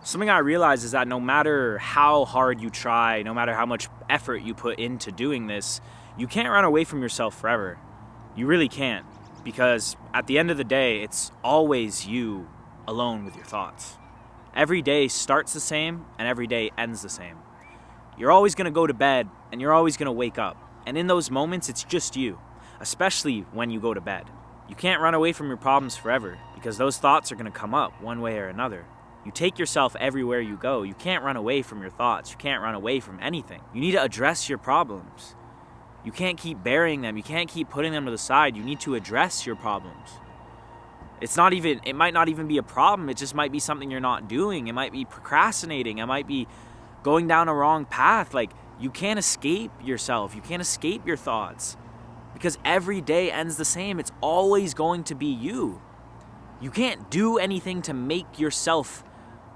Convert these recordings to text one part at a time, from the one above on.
Something I realize is that no matter how hard you try, no matter how much effort you put into doing this, you can't run away from yourself forever. You really can't. Because at the end of the day, it's always you alone with your thoughts. Every day starts the same and every day ends the same. You're always going to go to bed and you're always going to wake up. And in those moments, it's just you, especially when you go to bed. You can't run away from your problems forever because those thoughts are going to come up one way or another. You take yourself everywhere you go. You can't run away from your thoughts. You can't run away from anything. You need to address your problems. You can't keep burying them. You can't keep putting them to the side. You need to address your problems. It might not even be a problem. It just might be something you're not doing. It might be procrastinating. It might be going down a wrong path. Like, you can't escape yourself. You can't escape your thoughts because every day ends the same. It's always going to be you. You can't do anything to make yourself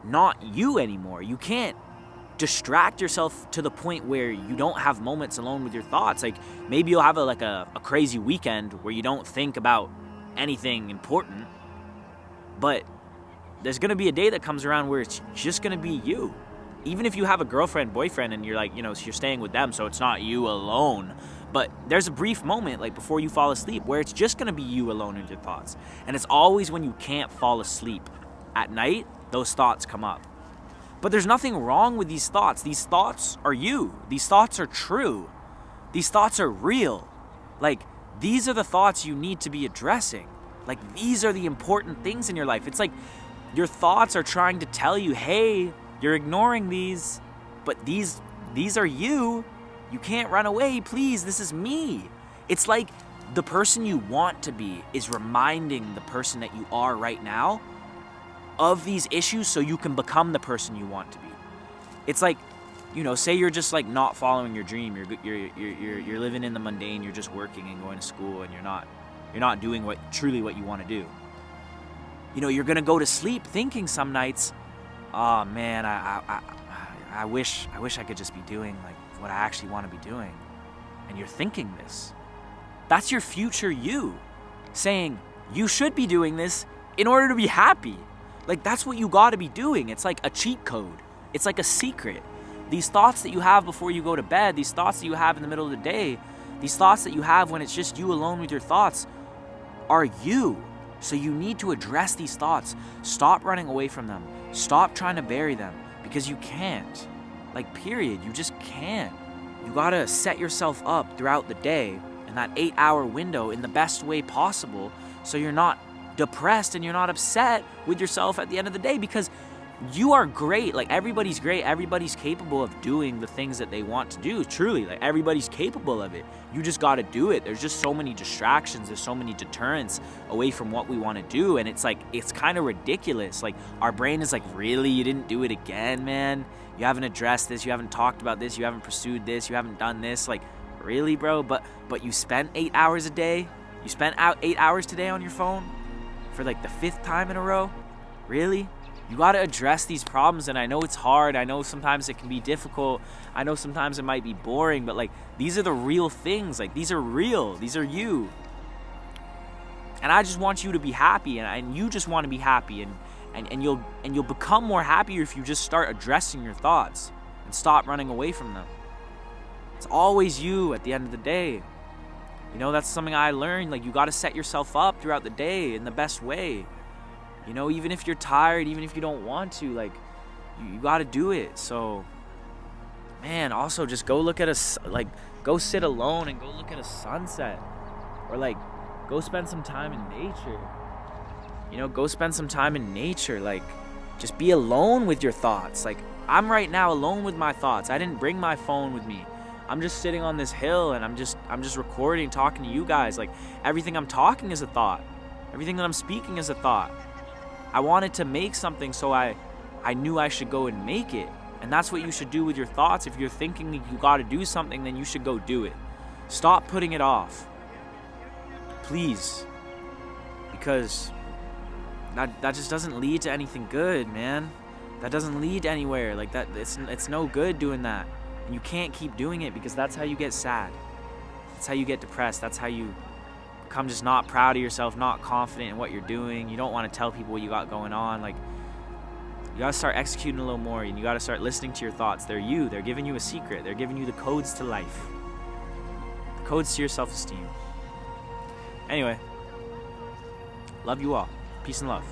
not you anymore. You can't distract yourself to the point where you don't have moments alone with your thoughts. Like, maybe you'll have a crazy weekend where you don't think about anything important, but there's going to be a day that comes around where it's just going to be you. Even if you have a girlfriend, boyfriend, and you're like, you're staying with them, so it's not you alone. But there's a brief moment, like before you fall asleep, where it's just going to be you alone with your thoughts. And it's always when you can't fall asleep at night, those thoughts come up. But there's nothing wrong with these thoughts. These thoughts are you. These thoughts are true. These thoughts are real. Like, these are the thoughts you need to be addressing. Like, these are the important things in your life. It's like your thoughts are trying to tell you, hey, you're ignoring these, but these are you. You can't run away, please. This is me. It's like the person you want to be is reminding the person that you are right now of these issues so you can become the person you want to be. It's like, say you're just like not following your dream. You're living in the mundane. You're just working and going to school, and you're not doing what you want to do. You're gonna go to sleep thinking some nights, oh man, I wish I could just be doing like what I actually want to be doing. And you're thinking this. That's your future you saying you should be doing this in order to be happy. Like, that's what you got to be doing. It's like a cheat code. It's like a secret. These thoughts that you have before you go to bed, these thoughts that you have in the middle of the day, these thoughts that you have when it's just you alone with your thoughts are you. So you need to address these thoughts. Stop running away from them. Stop trying to bury them because you can't. Like, period. You just can't. You got to set yourself up throughout the day in that 8-hour window in the best way possible so you're not depressed and you're not upset with yourself at the end of the day, because you are great. Like, everybody's great. Everybody's capable of doing the things that they want to do. Truly, like, everybody's capable of it. You just got to do it. There's just so many distractions. There's so many deterrents away from what we want to do. And it's like, it's kind of ridiculous. Like, our brain is like, really? You didn't do it again, man? You haven't addressed this. You haven't talked about this. You haven't pursued this. You haven't done this. Like, really, bro? But you spent 8 hours a day? You spent 8 hours today on your phone? For like the 5th time in a row? Really? You got to address these problems, and I know it's hard. I know sometimes it can be difficult. I know sometimes it might be boring, but like, these are the real things. Like, these are real. These are you. And I just want you to be happy, and you just want to be happy, and you'll become more happier if you just start addressing your thoughts and stop running away from them. It's always you at the end of the day. That's something I learned. Like, you got to set yourself up throughout the day in the best way. Even if you're tired, even if you don't want to, like, you got to do it. So, man, also just go go sit alone and go look at a sunset, or like, go spend some time in nature. Go spend some time in nature. Like, just be alone with your thoughts. Like, I'm right now alone with my thoughts. I didn't bring my phone with me. I'm just sitting on this hill and I'm just recording, talking to you guys. Like, everything I'm talking is a thought. Everything that I'm speaking is a thought. I wanted to make something, so I knew I should go and make it. And that's what you should do with your thoughts. If you're thinking that you got to do something, then you should go do it. Stop putting it off. Please. Because that just doesn't lead to anything good, man. That doesn't lead anywhere. Like, that it's no good doing that. And you can't keep doing it, because that's how you get sad. That's how you get depressed. That's how you become just not proud of yourself, not confident in what you're doing. You don't want to tell people what you got going on. Like, You gotta start executing a little more, and you gotta start listening to your thoughts. They're you. They're giving you a secret. They're giving you the codes to life. The codes to your self-esteem. Anyway, love you all. Peace and love.